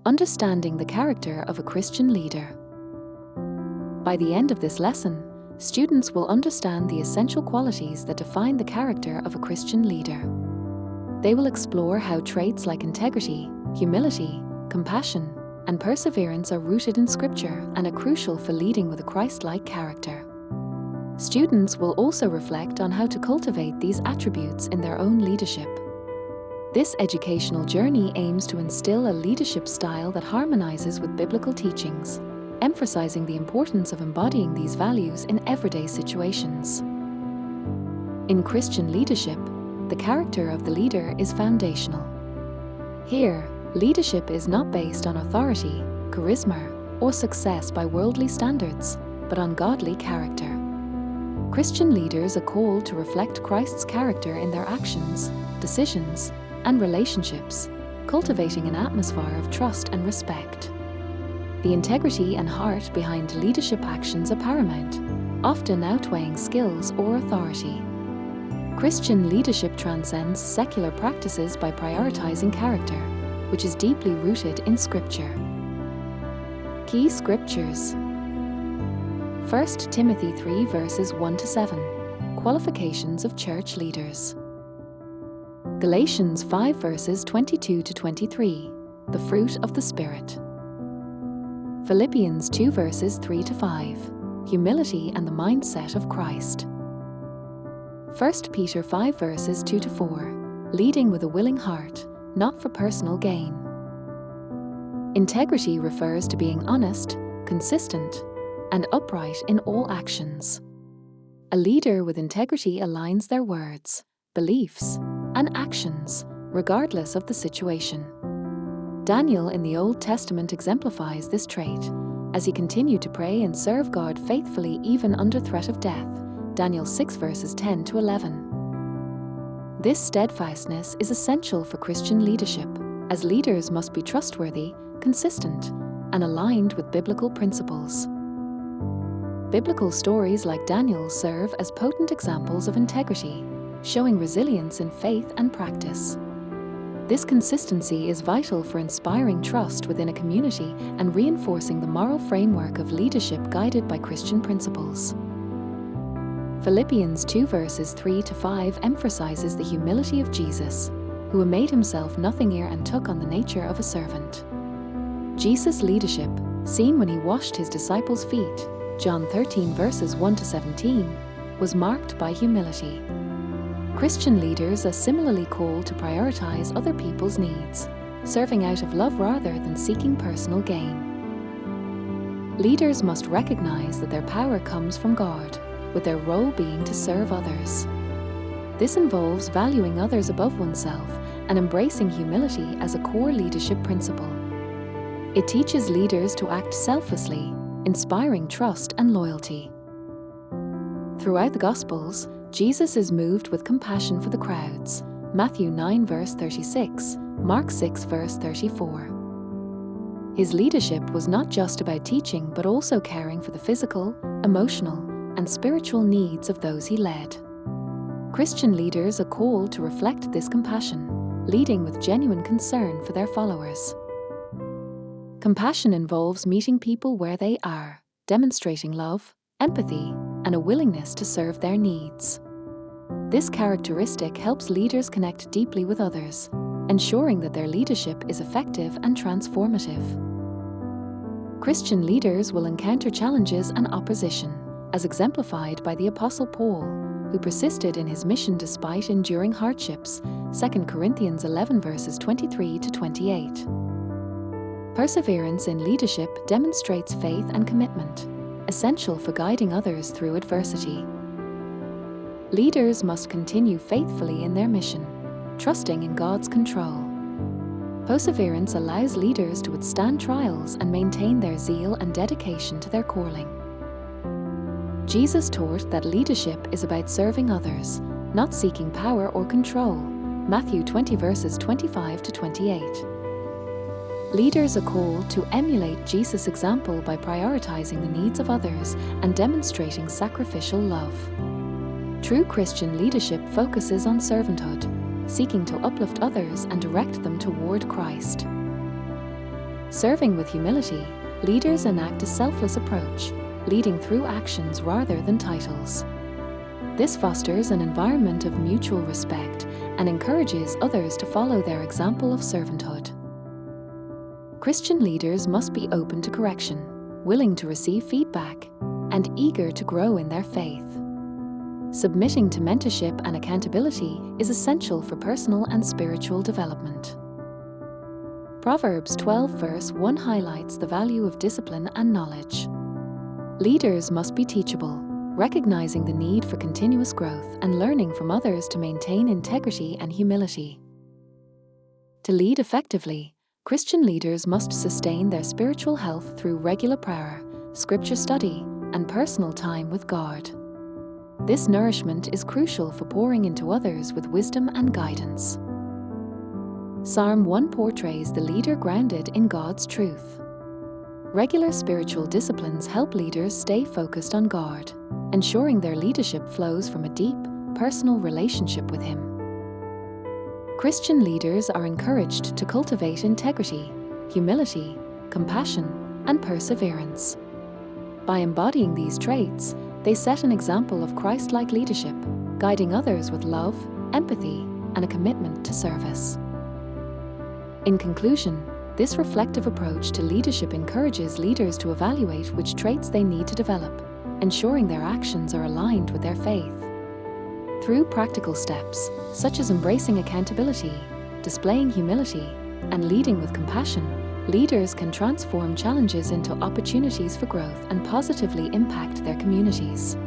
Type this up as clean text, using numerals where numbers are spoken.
Understanding the character of a Christian leader. By the end of this lesson, students will understand the essential qualities that define the character of a Christian leader. They will explore how traits like integrity, humility, compassion, and perseverance are rooted in Scripture and are crucial for leading with a Christ-like character. Students will also reflect on how to cultivate these attributes in their own leadership. This educational journey aims to instill a leadership style that harmonizes with biblical teachings, emphasizing the importance of embodying these values in everyday situations. In Christian leadership, the character of the leader is foundational. Here, leadership is not based on authority, charisma, or success by worldly standards, but on godly character. Christian leaders are called to reflect Christ's character in their actions, decisions, and relationships, cultivating an atmosphere of trust and respect. The integrity and heart behind leadership actions are paramount, often outweighing skills or authority. Christian leadership transcends secular practices by prioritizing character, which is deeply rooted in Scripture. Key Scriptures: 1 Timothy 3 verses 1-7, Qualifications of Church Leaders. Galatians 5 verses 22-23, The Fruit of the Spirit. Philippians 2 verses 3-5, Humility and the Mindset of Christ. 1 Peter 5 verses 2-4, Leading with a Willing Heart, not for personal gain. Integrity refers to being honest, consistent, and upright in all actions. A leader with integrity aligns their words, beliefs, and actions, regardless of the situation. Daniel in the Old Testament exemplifies this trait, as he continued to pray and serve God faithfully even under threat of death. Daniel 6 verses 10-11. This steadfastness is essential for Christian leadership, as leaders must be trustworthy, consistent, and aligned with biblical principles. Biblical stories like Daniel serve as potent examples of integrity, showing resilience in faith and practice. This consistency is vital for inspiring trust within a community and reinforcing the moral framework of leadership guided by Christian principles. Philippians 2 verses 3-5 emphasizes the humility of Jesus, who made himself nothing and took on the nature of a servant. Jesus' leadership, seen when he washed his disciples' feet, John 13 verses 1-17, was marked by humility. Christian leaders are similarly called to prioritize other people's needs, serving out of love rather than seeking personal gain. Leaders must recognize that their power comes from God, with their role being to serve others. This involves valuing others above oneself and embracing humility as a core leadership principle. It teaches leaders to act selflessly, inspiring trust and loyalty. Throughout the Gospels, Jesus is moved with compassion for the crowds. Matthew 9 verse 36, Mark 6 verse 34. His leadership was not just about teaching but also caring for the physical, emotional, and spiritual needs of those he led. Christian leaders are called to reflect this compassion, leading with genuine concern for their followers. Compassion involves meeting people where they are, demonstrating love, empathy, and a willingness to serve their needs. This characteristic helps leaders connect deeply with others, ensuring that their leadership is effective and transformative. Christian leaders will encounter challenges and opposition, as exemplified by the Apostle Paul, who persisted in his mission despite enduring hardships, 2 Corinthians 11 verses 23-28. Perseverance in leadership demonstrates faith and commitment, essential for guiding others through adversity. Leaders must continue faithfully in their mission, trusting in God's control. Perseverance allows leaders to withstand trials and maintain their zeal and dedication to their calling. Jesus taught that leadership is about serving others, not seeking power or control. Matthew 20 verses 25-28. Leaders are called to emulate Jesus' example by prioritizing the needs of others and demonstrating sacrificial love. True Christian leadership focuses on servanthood, seeking to uplift others and direct them toward Christ. Serving with humility, leaders enact a selfless approach, leading through actions rather than titles. This fosters an environment of mutual respect and encourages others to follow their example of servanthood. Christian leaders must be open to correction, willing to receive feedback, and eager to grow in their faith. Submitting to mentorship and accountability is essential for personal and spiritual development. Proverbs 12 verse 1 highlights the value of discipline and knowledge. Leaders must be teachable, recognizing the need for continuous growth and learning from others to maintain integrity and humility. To lead effectively, Christian leaders must sustain their spiritual health through regular prayer, scripture study, and personal time with God. This nourishment is crucial for pouring into others with wisdom and guidance. Psalm 1 portrays the leader grounded in God's truth. Regular spiritual disciplines help leaders stay focused on God, ensuring their leadership flows from a deep, personal relationship with Him. Christian leaders are encouraged to cultivate integrity, humility, compassion, and perseverance. By embodying these traits, they set an example of Christ-like leadership, guiding others with love, empathy, and a commitment to service. In conclusion, this reflective approach to leadership encourages leaders to evaluate which traits they need to develop, ensuring their actions are aligned with their faith. Through practical steps, such as embracing accountability, displaying humility, and leading with compassion, leaders can transform challenges into opportunities for growth and positively impact their communities.